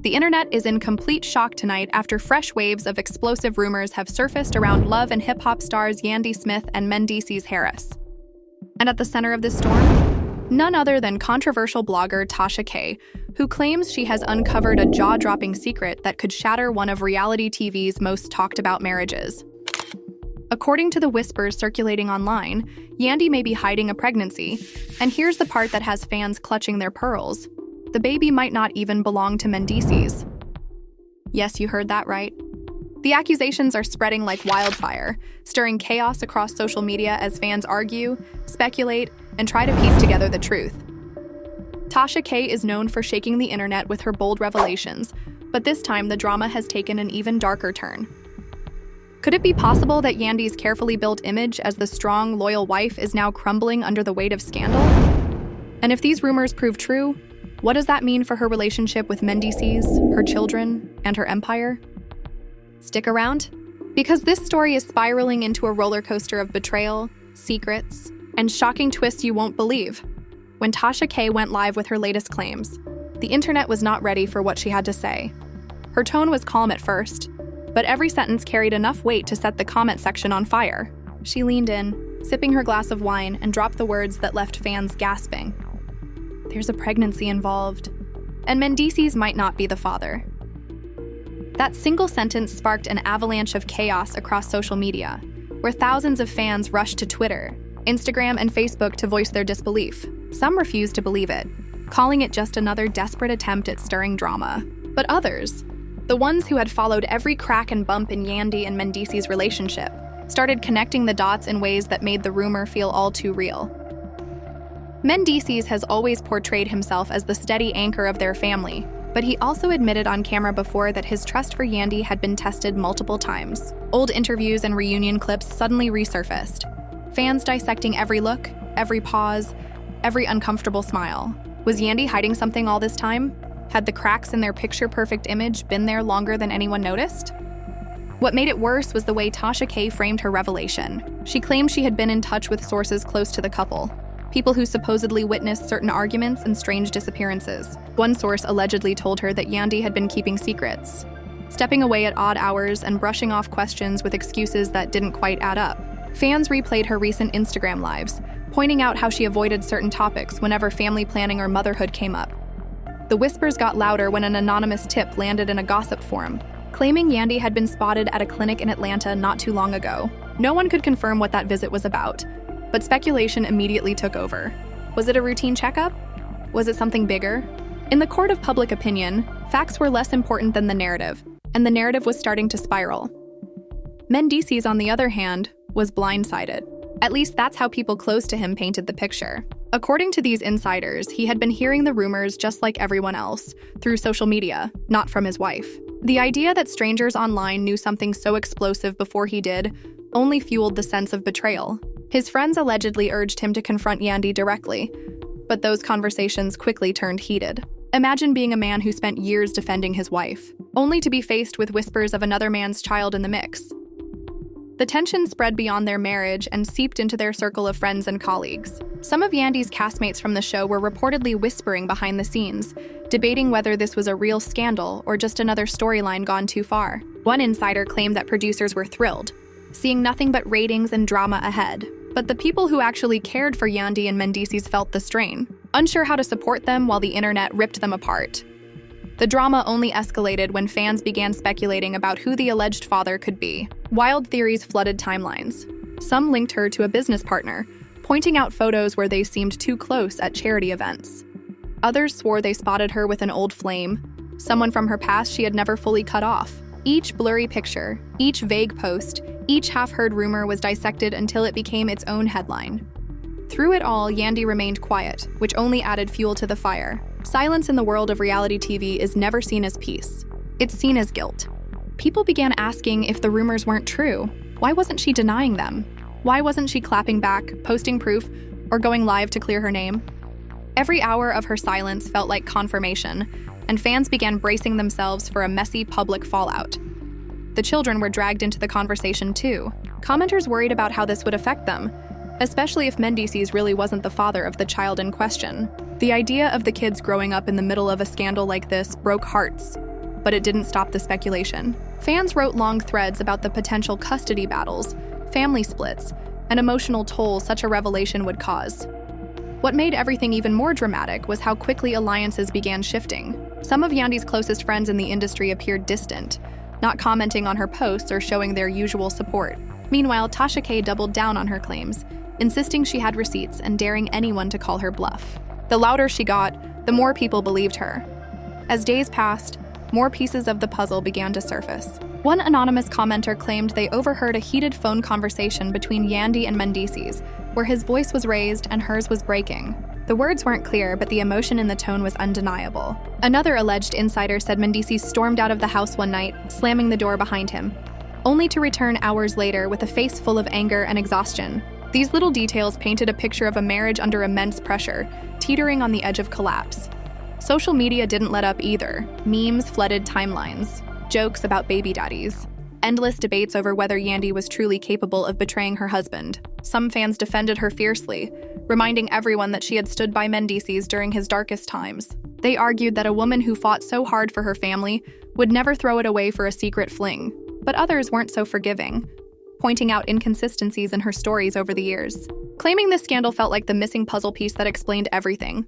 The internet is in complete shock tonight after fresh waves of explosive rumors have surfaced around love and hip-hop stars Yandy Smith and Mendeecees Harris. And at the center of this storm, none other than controversial blogger Tasha K, who claims she has uncovered a jaw-dropping secret that could shatter one of reality TV's most talked-about marriages. According to the whispers circulating online, Yandy may be hiding a pregnancy, and here's the part that has fans clutching their pearls. The baby might not even belong to Mendeecees. Yes, you heard that right. The accusations are spreading like wildfire, stirring chaos across social media as fans argue, speculate, and try to piece together the truth. Tasha K is known for shaking the internet with her bold revelations, but this time the drama has taken an even darker turn. Could it be possible that Yandy's carefully built image as the strong, loyal wife is now crumbling under the weight of scandal? And if these rumors prove true, what does that mean for her relationship with Mendeecees, her children, and her empire? Stick around, because this story is spiraling into a roller coaster of betrayal, secrets, and shocking twists you won't believe. When Tasha K went live with her latest claims, the internet was not ready for what she had to say. Her tone was calm at first, but every sentence carried enough weight to set the comment section on fire. She leaned in, sipping her glass of wine, and dropped the words that left fans gasping. There's a pregnancy involved, and Mendeecees might not be the father. That single sentence sparked an avalanche of chaos across social media, where thousands of fans rushed to Twitter, Instagram, and Facebook to voice their disbelief. Some refused to believe it, calling it just another desperate attempt at stirring drama. But others, the ones who had followed every crack and bump in Yandy and Mendeecees' relationship, started connecting the dots in ways that made the rumor feel all too real. Mendeecees has always portrayed himself as the steady anchor of their family, but he also admitted on camera before that his trust for Yandy had been tested multiple times. Old interviews and reunion clips suddenly resurfaced, fans dissecting every look, every pause, every uncomfortable smile. Was Yandy hiding something all this time? Had the cracks in their picture-perfect image been there longer than anyone noticed? What made it worse was the way Tasha K framed her revelation. She claimed she had been in touch with sources close to the couple, people who supposedly witnessed certain arguments and strange disappearances. One source allegedly told her that Yandy had been keeping secrets, stepping away at odd hours and brushing off questions with excuses that didn't quite add up. Fans replayed her recent Instagram lives, pointing out how she avoided certain topics whenever family planning or motherhood came up. The whispers got louder when an anonymous tip landed in a gossip forum, claiming Yandy had been spotted at a clinic in Atlanta not too long ago. No one could confirm what that visit was about, but speculation immediately took over. Was it a routine checkup? Was it something bigger? In the court of public opinion, facts were less important than the narrative, and the narrative was starting to spiral. Mendeecees, on the other hand, was blindsided. At least that's how people close to him painted the picture. According to these insiders, he had been hearing the rumors just like everyone else, through social media, not from his wife. The idea that strangers online knew something so explosive before he did only fueled the sense of betrayal. His friends allegedly urged him to confront Yandy directly, but those conversations quickly turned heated. Imagine being a man who spent years defending his wife, only to be faced with whispers of another man's child in the mix. The tension spread beyond their marriage and seeped into their circle of friends and colleagues. Some of Yandy's castmates from the show were reportedly whispering behind the scenes, debating whether this was a real scandal or just another storyline gone too far. One insider claimed that producers were thrilled, seeing nothing but ratings and drama ahead. But the people who actually cared for Yandy and Mendeecees felt the strain, unsure how to support them while the internet ripped them apart. The drama only escalated when fans began speculating about who the alleged father could be. Wild theories flooded timelines. Some linked her to a business partner, pointing out photos where they seemed too close at charity events. Others swore they spotted her with an old flame, someone from her past she had never fully cut off. Each blurry picture, each vague post, each half-heard rumor was dissected until it became its own headline. Through it all, Yandy remained quiet, which only added fuel to the fire. Silence in the world of reality TV is never seen as peace. It's seen as guilt. People began asking if the rumors weren't true. Why wasn't she denying them? Why wasn't she clapping back, posting proof, or going live to clear her name? Every hour of her silence felt like confirmation, and fans began bracing themselves for a messy public fallout. The children were dragged into the conversation too. Commenters worried about how this would affect them, especially if Mendeecees really wasn't the father of the child in question. The idea of the kids growing up in the middle of a scandal like this broke hearts, but it didn't stop the speculation. Fans wrote long threads about the potential custody battles, family splits, and emotional toll such a revelation would cause. What made everything even more dramatic was how quickly alliances began shifting. Some of Yandy's closest friends in the industry appeared distant, not commenting on her posts or showing their usual support. Meanwhile, Tasha K doubled down on her claims, insisting she had receipts and daring anyone to call her bluff. The louder she got, the more people believed her. As days passed, more pieces of the puzzle began to surface. One anonymous commenter claimed they overheard a heated phone conversation between Yandy and Mendeecees, where his voice was raised and hers was breaking. The words weren't clear, but the emotion in the tone was undeniable. Another alleged insider said Mendeecees stormed out of the house one night, slamming the door behind him, only to return hours later with a face full of anger and exhaustion. These little details painted a picture of a marriage under immense pressure, teetering on the edge of collapse. Social media didn't let up either. Memes flooded timelines, jokes about baby daddies, endless debates over whether Yandy was truly capable of betraying her husband. Some fans defended her fiercely, reminding everyone that she had stood by Mendeecees during his darkest times. They argued that a woman who fought so hard for her family would never throw it away for a secret fling. But others weren't so forgiving, pointing out inconsistencies in her stories over the years, claiming this scandal felt like the missing puzzle piece that explained everything.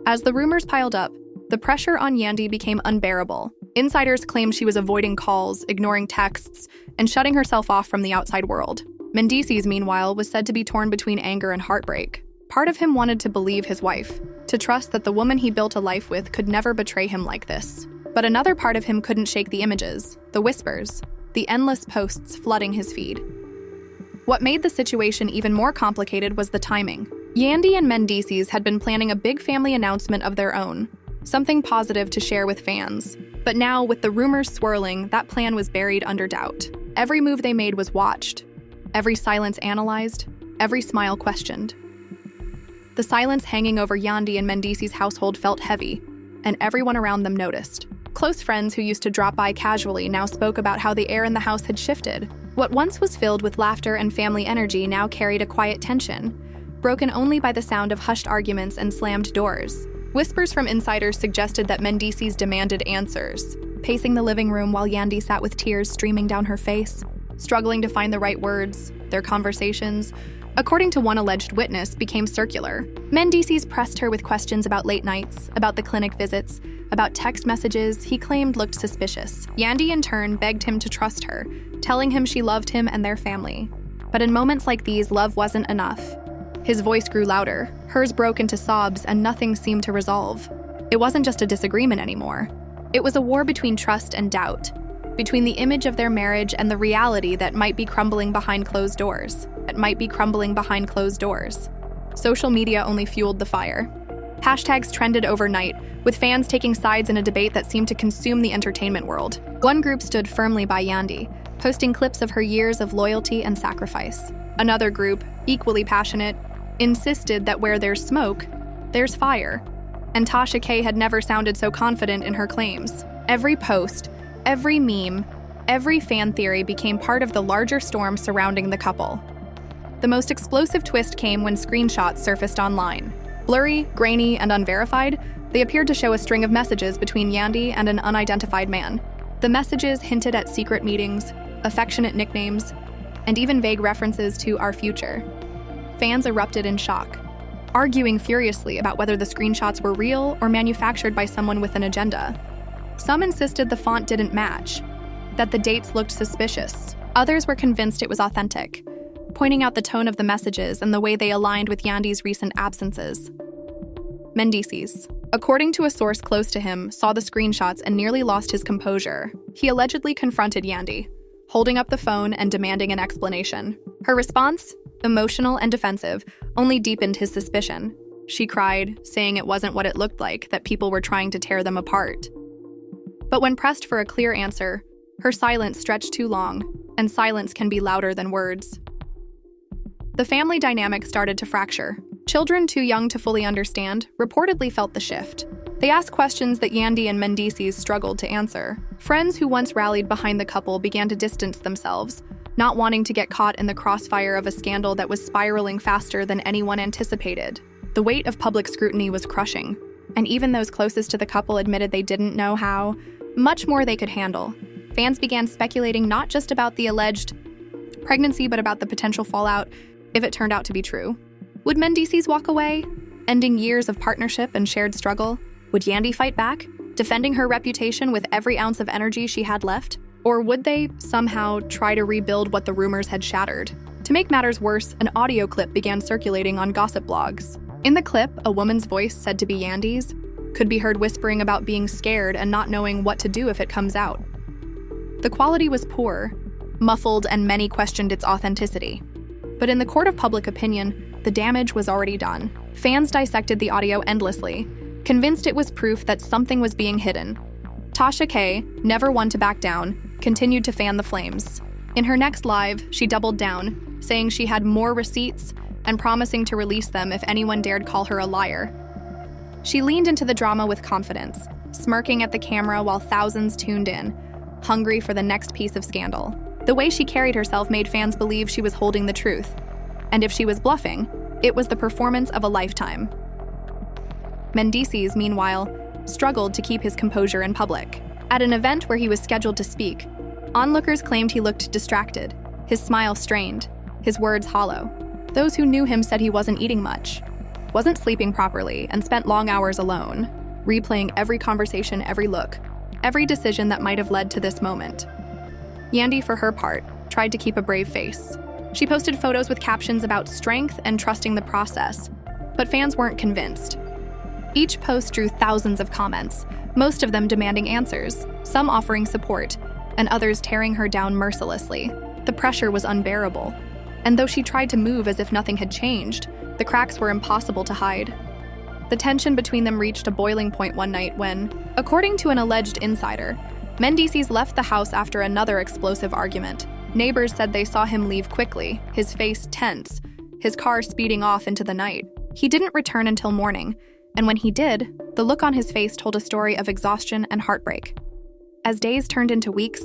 As the rumors piled up, the pressure on Yandy became unbearable. Insiders claimed she was avoiding calls, ignoring texts, and shutting herself off from the outside world. Mendeecees, meanwhile, was said to be torn between anger and heartbreak. Part of him wanted to believe his wife, to trust that the woman he built a life with could never betray him like this. But another part of him couldn't shake the images, the whispers, the endless posts flooding his feed. What made the situation even more complicated was the timing. Yandy and Mendeecees had been planning a big family announcement of their own, something positive to share with fans. But now, with the rumors swirling, that plan was buried under doubt. Every move they made was watched, every silence analyzed, every smile questioned. The silence hanging over Yandy and Mendeecees' household felt heavy, and everyone around them noticed. Close friends who used to drop by casually now spoke about how the air in the house had shifted. What once was filled with laughter and family energy now carried a quiet tension, broken only by the sound of hushed arguments and slammed doors. Whispers from insiders suggested that Mendeecees demanded answers, pacing the living room while Yandy sat with tears streaming down her face, struggling to find the right words. Their conversations, according to one alleged witness, became circular. Mendeecees pressed her with questions about late nights, about the clinic visits, about text messages he claimed looked suspicious. Yandy, in turn, begged him to trust her, telling him she loved him and their family. But in moments like these, love wasn't enough. His voice grew louder, hers broke into sobs, and nothing seemed to resolve. It wasn't just a disagreement anymore. It was a war between trust and doubt, between the image of their marriage and the reality that might be crumbling behind closed doors. Social media only fueled the fire. Hashtags trended overnight, with fans taking sides in a debate that seemed to consume the entertainment world. One group stood firmly by Yandy, posting clips of her years of loyalty and sacrifice. Another group, equally passionate, insisted that where there's smoke, there's fire. And Tasha K had never sounded so confident in her claims. Every post, every meme, every fan theory became part of the larger storm surrounding the couple. The most explosive twist came when screenshots surfaced online. Blurry, grainy, and unverified, they appeared to show a string of messages between Yandy and an unidentified man. The messages hinted at secret meetings, affectionate nicknames, and even vague references to our future. Fans erupted in shock, arguing furiously about whether the screenshots were real or manufactured by someone with an agenda. Some insisted the font didn't match, that the dates looked suspicious. Others were convinced it was authentic, pointing out the tone of the messages and the way they aligned with Yandy's recent absences. Mendeecees, according to a source close to him, saw the screenshots and nearly lost his composure. He allegedly confronted Yandy, holding up the phone and demanding an explanation. Her response, emotional and defensive, only deepened his suspicion. She cried, saying it wasn't what it looked like, that people were trying to tear them apart. But when pressed for a clear answer, her silence stretched too long, and silence can be louder than words. The family dynamic started to fracture. Children too young to fully understand reportedly felt the shift. They asked questions that Yandy and Mendeecees struggled to answer. Friends who once rallied behind the couple began to distance themselves, not wanting to get caught in the crossfire of a scandal that was spiraling faster than anyone anticipated. The weight of public scrutiny was crushing, and even those closest to the couple admitted they didn't know how, Much more they could handle. Fans began speculating not just about the alleged pregnancy, but about the potential fallout if it turned out to be true. Would Mendeecees walk away, ending years of partnership and shared struggle? Would Yandy fight back, defending her reputation with every ounce of energy she had left? Or would they somehow try to rebuild what the rumors had shattered? To make matters worse, an audio clip began circulating on gossip blogs. In the clip, a woman's voice, said to be Yandy's, could be heard whispering about being scared and not knowing what to do if it comes out. The quality was poor, muffled, and many questioned its authenticity. But in the court of public opinion, the damage was already done. Fans dissected the audio endlessly, convinced it was proof that something was being hidden. Tasha K, never one to back down, continued to fan the flames. In her next live, she doubled down, saying she had more receipts and promising to release them if anyone dared call her a liar. She leaned into the drama with confidence, smirking at the camera while thousands tuned in, hungry for the next piece of scandal. The way she carried herself made fans believe she was holding the truth. And if she was bluffing, it was the performance of a lifetime. Mendeecees, meanwhile, struggled to keep his composure in public. At an event where he was scheduled to speak, onlookers claimed he looked distracted, his smile strained, his words hollow. Those who knew him said he wasn't eating much, wasn't sleeping properly, and spent long hours alone, replaying every conversation, every look, every decision that might have led to this moment. Yandy, for her part, tried to keep a brave face. She posted photos with captions about strength and trusting the process, but fans weren't convinced. Each post drew thousands of comments, most of them demanding answers, some offering support, and others tearing her down mercilessly. The pressure was unbearable, and though she tried to move as if nothing had changed, the cracks were impossible to hide. The tension between them reached a boiling point one night when, according to an alleged insider, Mendeecees left the house after another explosive argument. Neighbors said they saw him leave quickly, his face tense, his car speeding off into the night. He didn't return until morning, and when he did, the look on his face told a story of exhaustion and heartbreak. As days turned into weeks,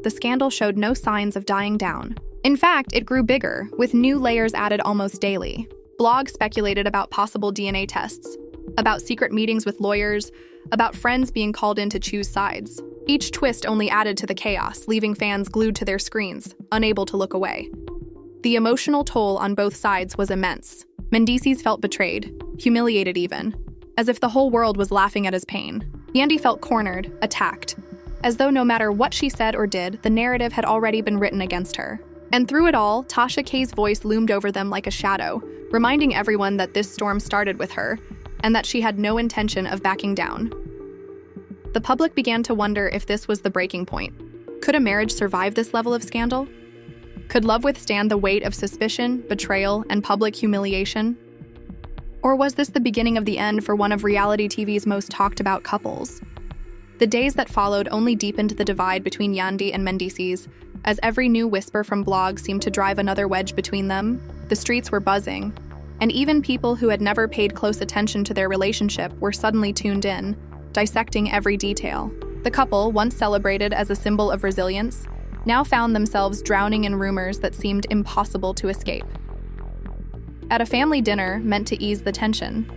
the scandal showed no signs of dying down. In fact, it grew bigger, with new layers added almost daily. Blogs speculated about possible DNA tests, about secret meetings with lawyers, about friends being called in to choose sides. Each twist only added to the chaos, leaving fans glued to their screens, unable to look away. The emotional toll on both sides was immense. Mendeecees felt betrayed, humiliated even, as if the whole world was laughing at his pain. Yandy felt cornered, attacked, as though no matter what she said or did, the narrative had already been written against her. And through it all, Tasha K's voice loomed over them like a shadow, reminding everyone that this storm started with her, and that she had no intention of backing down. The public began to wonder if this was the breaking point. Could a marriage survive this level of scandal? Could love withstand the weight of suspicion, betrayal, and public humiliation? Or was this the beginning of the end for one of reality TV's most talked about couples? The days that followed only deepened the divide between Yandy and Mendeecees, as every new whisper from blogs seemed to drive another wedge between them. The streets were buzzing, and even people who had never paid close attention to their relationship were suddenly tuned in, dissecting every detail. The couple, once celebrated as a symbol of resilience, now found themselves drowning in rumors that seemed impossible to escape. At a family dinner meant to ease the tension,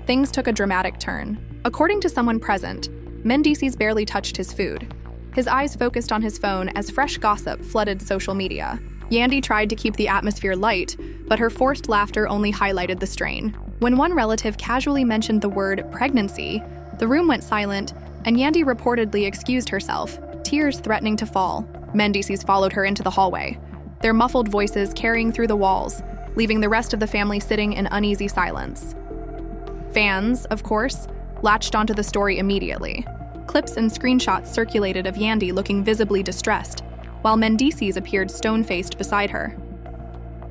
things took a dramatic turn. According to someone present, Mendeecees barely touched his food. His eyes focused on his phone as fresh gossip flooded social media. Yandy tried to keep the atmosphere light, but her forced laughter only highlighted the strain. When one relative casually mentioned the word pregnancy, the room went silent, and Yandy reportedly excused herself, tears threatening to fall. Mendeecees followed her into the hallway, their muffled voices carrying through the walls, leaving the rest of the family sitting in uneasy silence. Fans, of course, latched onto the story immediately. Clips and screenshots circulated of Yandy looking visibly distressed, while Mendeecees appeared stone-faced beside her.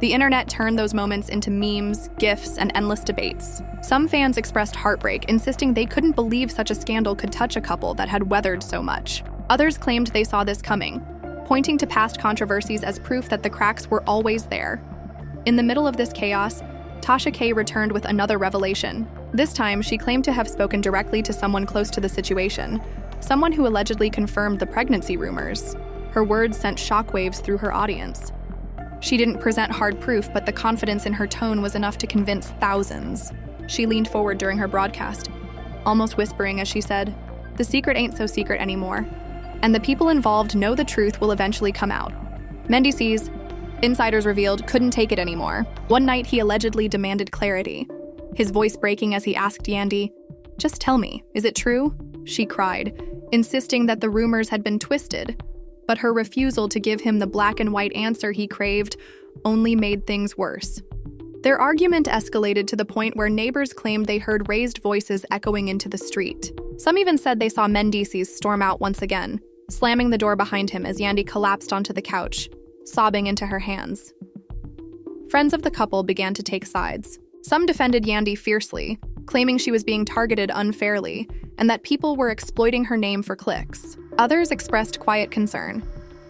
The internet turned those moments into memes, GIFs, and endless debates. Some fans expressed heartbreak, insisting they couldn't believe such a scandal could touch a couple that had weathered so much. Others claimed they saw this coming, pointing to past controversies as proof that the cracks were always there. In the middle of this chaos, Tasha K returned with another revelation. This time, she claimed to have spoken directly to someone close to the situation, someone who allegedly confirmed the pregnancy rumors. Her words sent shockwaves through her audience. She didn't present hard proof, but the confidence in her tone was enough to convince thousands. She leaned forward during her broadcast, almost whispering as she said, The secret ain't so secret anymore, and the people involved know the truth will eventually come out. Mendeecees, insiders revealed, couldn't take it anymore. One night, he allegedly demanded clarity, his voice breaking as he asked Yandy, "Just tell me, is it true?" She cried, insisting that the rumors had been twisted, but her refusal to give him the black and white answer he craved only made things worse. Their argument escalated to the point where neighbors claimed they heard raised voices echoing into the street. Some even said they saw Mendeecees storm out once again, slamming the door behind him as Yandy collapsed onto the couch, sobbing into her hands. Friends of the couple began to take sides. Some defended Yandy fiercely, claiming she was being targeted unfairly and that people were exploiting her name for clicks. Others expressed quiet concern,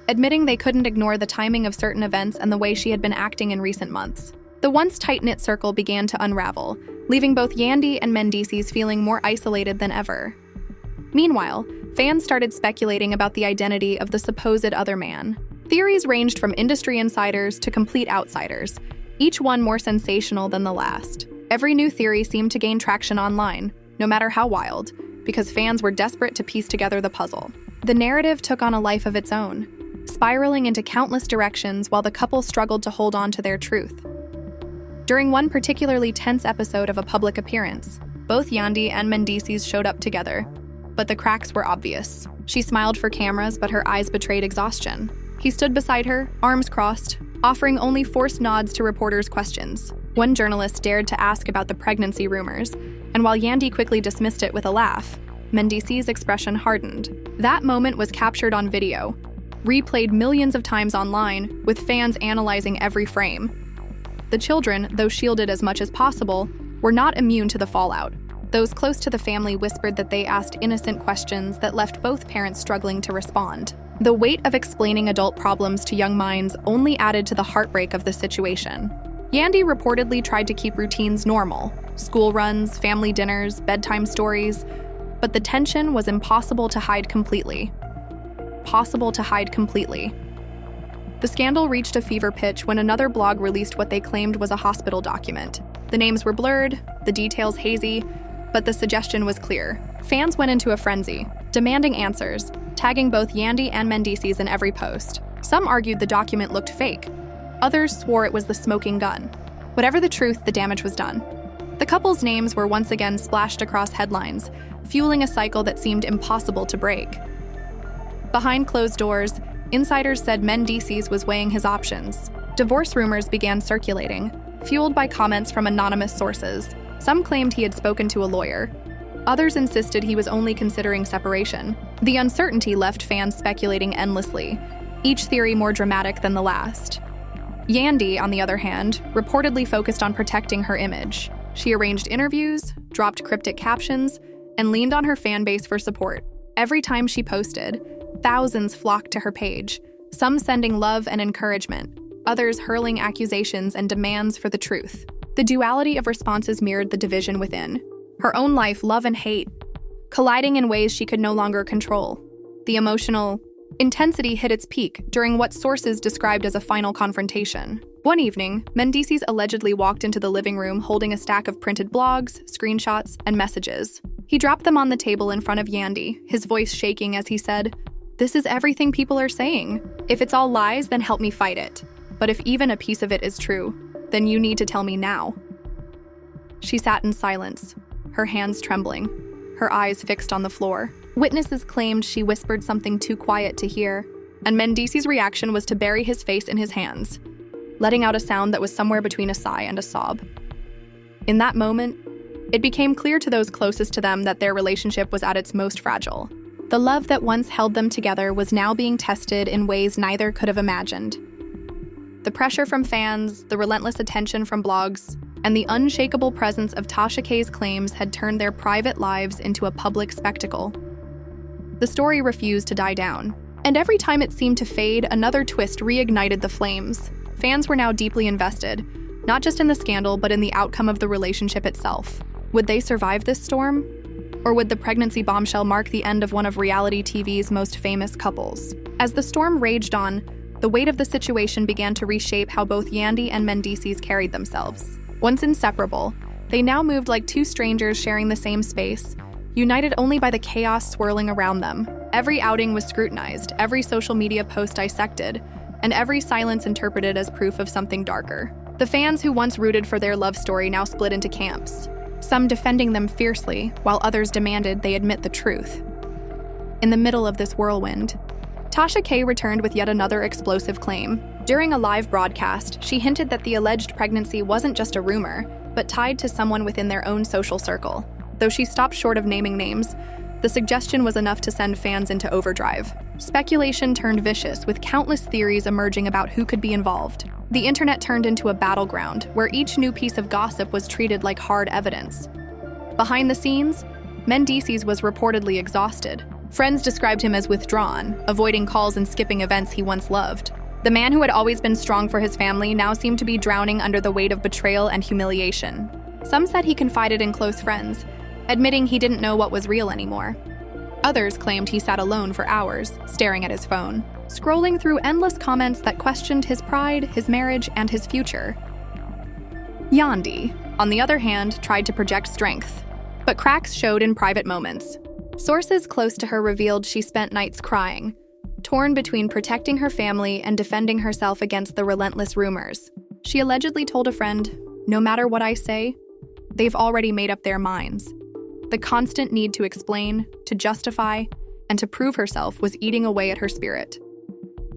admitting they couldn't ignore the timing of certain events and the way she had been acting in recent months. The once tight-knit circle began to unravel, leaving both Yandy and Mendeecees feeling more isolated than ever. Meanwhile, fans started speculating about the identity of the supposed other man. Theories ranged from industry insiders to complete outsiders, each one more sensational than the last. Every new theory seemed to gain traction online, no matter how wild, because fans were desperate to piece together the puzzle. The narrative took on a life of its own, spiraling into countless directions while the couple struggled to hold on to their truth. During one particularly tense episode of a public appearance, both Yandy and Mendeecees showed up together, but the cracks were obvious. She smiled for cameras, but her eyes betrayed exhaustion. He stood beside her, arms crossed, offering only forced nods to reporters' questions. One journalist dared to ask about the pregnancy rumors, and while Yandy quickly dismissed it with a laugh, Mendeecees' expression hardened. That moment was captured on video, replayed millions of times online, with fans analyzing every frame. The children, though shielded as much as possible, were not immune to the fallout. Those close to the family whispered that they asked innocent questions that left both parents struggling to respond. The weight of explaining adult problems to young minds only added to the heartbreak of the situation. Yandy reportedly tried to keep routines normal, school runs, family dinners, bedtime stories, but the tension was impossible to hide completely. The scandal reached a fever pitch when another blog released what they claimed was a hospital document. The names were blurred, the details hazy, but the suggestion was clear. Fans went into a frenzy, demanding answers, tagging both Yandy and Mendeecees in every post. Some argued the document looked fake. Others swore it was the smoking gun. Whatever the truth, the damage was done. The couple's names were once again splashed across headlines, fueling a cycle that seemed impossible to break. Behind closed doors, insiders said Mendeecees was weighing his options. Divorce rumors began circulating, fueled by comments from anonymous sources. Some claimed he had spoken to a lawyer. Others insisted he was only considering separation. The uncertainty left fans speculating endlessly, each theory more dramatic than the last. Yandy, on the other hand, reportedly focused on protecting her image. She arranged interviews, dropped cryptic captions, and leaned on her fan base for support. Every time she posted, thousands flocked to her page, some sending love and encouragement, others hurling accusations and demands for the truth. The duality of responses mirrored the division within. Her own life, love and hate, colliding in ways she could no longer control. The emotional intensity hit its peak during what sources described as a final confrontation. One evening, Mendeecees allegedly walked into the living room holding a stack of printed blogs, screenshots, and messages. He dropped them on the table in front of Yandy, his voice shaking as he said, "This is everything people are saying. If it's all lies, then help me fight it. But if even a piece of it is true, then you need to tell me now." She sat in silence, her hands trembling, her eyes fixed on the floor. Witnesses claimed she whispered something too quiet to hear, and Mendeecees' reaction was to bury his face in his hands, letting out a sound that was somewhere between a sigh and a sob. In that moment, it became clear to those closest to them that their relationship was at its most fragile. The love that once held them together was now being tested in ways neither could have imagined. The pressure from fans, the relentless attention from blogs, and the unshakable presence of Tasha K's claims had turned their private lives into a public spectacle. The story refused to die down, and every time it seemed to fade, another twist reignited the flames. Fans were now deeply invested, not just in the scandal, but in the outcome of the relationship itself. Would they survive this storm? Or would the pregnancy bombshell mark the end of one of reality TV's most famous couples? As the storm raged on, the weight of the situation began to reshape how both Yandy and Mendeecees carried themselves. Once inseparable, they now moved like two strangers sharing the same space, united only by the chaos swirling around them. Every outing was scrutinized, every social media post dissected, and every silence interpreted as proof of something darker. The fans who once rooted for their love story now split into camps, some defending them fiercely, while others demanded they admit the truth. In the middle of this whirlwind, Tasha K returned with yet another explosive claim. During a live broadcast, she hinted that the alleged pregnancy wasn't just a rumor, but tied to someone within their own social circle. Though she stopped short of naming names, the suggestion was enough to send fans into overdrive. Speculation turned vicious, with countless theories emerging about who could be involved. The internet turned into a battleground, where each new piece of gossip was treated like hard evidence. Behind the scenes, Mendeecees was reportedly exhausted. Friends described him as withdrawn, avoiding calls and skipping events he once loved. The man who had always been strong for his family now seemed to be drowning under the weight of betrayal and humiliation. Some said he confided in close friends, admitting he didn't know what was real anymore. Others claimed he sat alone for hours, staring at his phone, scrolling through endless comments that questioned his pride, his marriage, and his future. Yandy, on the other hand, tried to project strength, but cracks showed in private moments. Sources close to her revealed she spent nights crying, torn between protecting her family and defending herself against the relentless rumors. She allegedly told a friend, "No matter what I say, they've already made up their minds." The constant need to explain, to justify, and to prove herself was eating away at her spirit.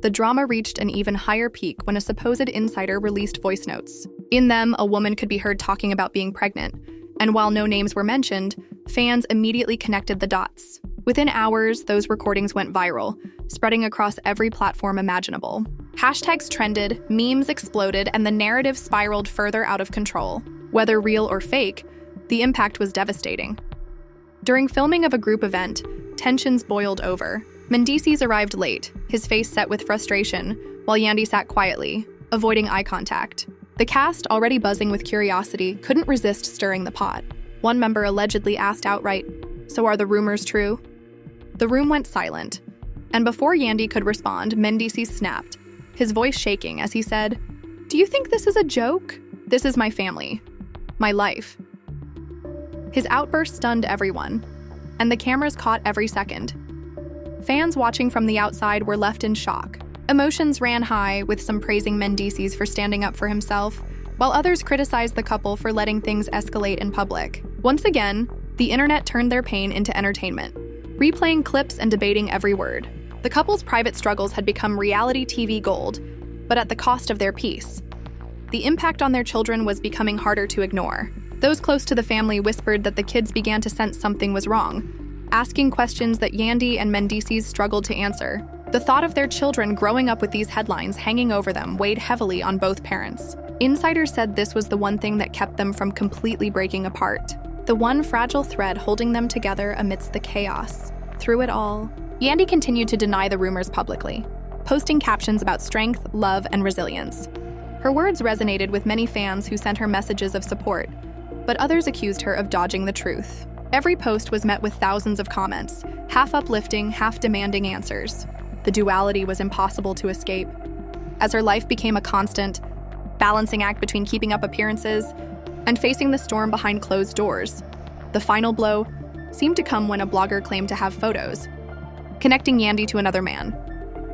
The drama reached an even higher peak when a supposed insider released voice notes. In them, a woman could be heard talking about being pregnant, and while no names were mentioned, fans immediately connected the dots. Within hours, those recordings went viral, spreading across every platform imaginable. Hashtags trended, memes exploded, and the narrative spiraled further out of control. Whether real or fake, the impact was devastating. During filming of a group event, tensions boiled over. Mendeecees arrived late, his face set with frustration, while Yandy sat quietly, avoiding eye contact. The cast, already buzzing with curiosity, couldn't resist stirring the pot. One member allegedly asked outright, "So are the rumors true?" The room went silent, and before Yandy could respond, Mendeecees snapped, his voice shaking as he said, "Do you think this is a joke? This is my family. My life." His outburst stunned everyone, and the cameras caught every second. Fans watching from the outside were left in shock. Emotions ran high, with some praising Mendeecees for standing up for himself, while others criticized the couple for letting things escalate in public. Once again, the internet turned their pain into entertainment, replaying clips and debating every word. The couple's private struggles had become reality TV gold, but at the cost of their peace. The impact on their children was becoming harder to ignore. Those close to the family whispered that the kids began to sense something was wrong, asking questions that Yandy and Mendeecees struggled to answer. The thought of their children growing up with these headlines hanging over them weighed heavily on both parents. Insiders said this was the one thing that kept them from completely breaking apart, the one fragile thread holding them together amidst the chaos. Through it all, Yandy continued to deny the rumors publicly, posting captions about strength, love, and resilience. Her words resonated with many fans who sent her messages of support, but others accused her of dodging the truth. Every post was met with thousands of comments, half uplifting, half demanding answers. The duality was impossible to escape. As her life became a constant, balancing act between keeping up appearances and facing the storm behind closed doors, the final blow seemed to come when a blogger claimed to have photos, connecting Yandy to another man.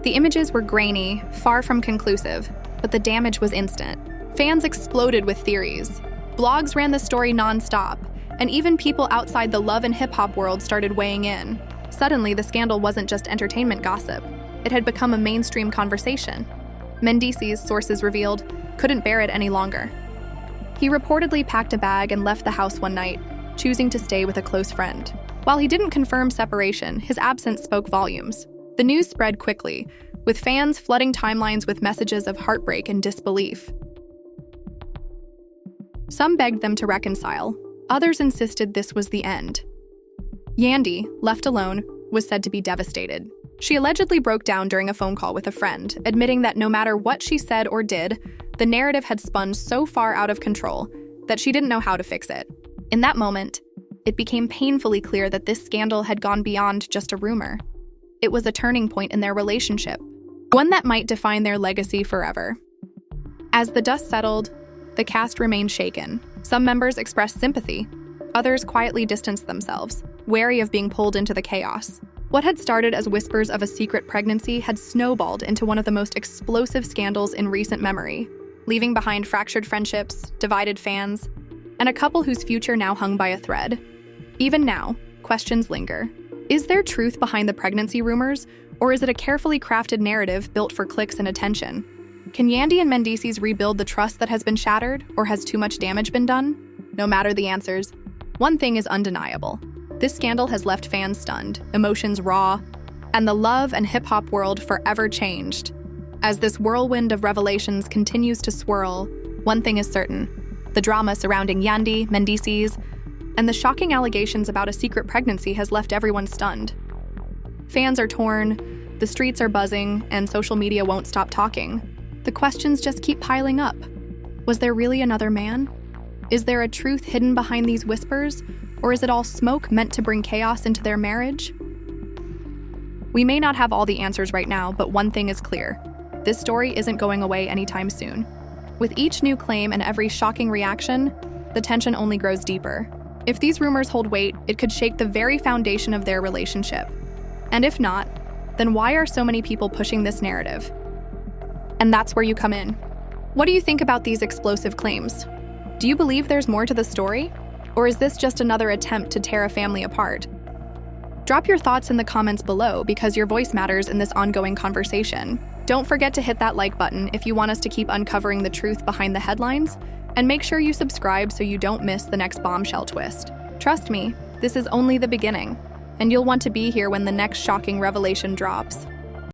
The images were grainy, far from conclusive, but the damage was instant. Fans exploded with theories. Blogs ran the story nonstop, and even people outside the love and hip-hop world started weighing in. Suddenly, the scandal wasn't just entertainment gossip. It had become a mainstream conversation. Mendeecees, sources revealed, couldn't bear it any longer. He reportedly packed a bag and left the house one night, choosing to stay with a close friend. While he didn't confirm separation, his absence spoke volumes. The news spread quickly, with fans flooding timelines with messages of heartbreak and disbelief. Some begged them to reconcile. Others insisted this was the end. Yandy, left alone, was said to be devastated. She allegedly broke down during a phone call with a friend, admitting that no matter what she said or did, the narrative had spun so far out of control that she didn't know how to fix it. In that moment, it became painfully clear that this scandal had gone beyond just a rumor. It was a turning point in their relationship, one that might define their legacy forever. As the dust settled, the cast remained shaken. Some members expressed sympathy, others quietly distanced themselves. wary of being pulled into the chaos. What had started as whispers of a secret pregnancy had snowballed into one of the most explosive scandals in recent memory, leaving behind fractured friendships, divided fans, and a couple whose future now hung by a thread. Even now, questions linger. Is there truth behind the pregnancy rumors, or is it a carefully crafted narrative built for clicks and attention? Can Yandy and Mendeecees rebuild the trust that has been shattered, or has too much damage been done? No matter the answers, one thing is undeniable. This scandal has left fans stunned, emotions raw, and the love and hip-hop world forever changed. As this whirlwind of revelations continues to swirl, one thing is certain: the drama surrounding Yandy, Mendeecees, and the shocking allegations about a secret pregnancy has left everyone stunned. Fans are torn, the streets are buzzing, and social media won't stop talking. The questions just keep piling up. Was there really another man? Is there a truth hidden behind these whispers, or is it all smoke meant to bring chaos into their marriage? We may not have all the answers right now, but one thing is clear: this story isn't going away anytime soon. With each new claim and every shocking reaction, the tension only grows deeper. If these rumors hold weight, it could shake the very foundation of their relationship. And if not, then why are so many people pushing this narrative? And that's where you come in. What do you think about these explosive claims? Do you believe there's more to the story? Or is this just another attempt to tear a family apart? Drop your thoughts in the comments below, because your voice matters in this ongoing conversation. Don't forget to hit that like button if you want us to keep uncovering the truth behind the headlines, and make sure you subscribe so you don't miss the next bombshell twist. Trust me, this is only the beginning, and you'll want to be here when the next shocking revelation drops.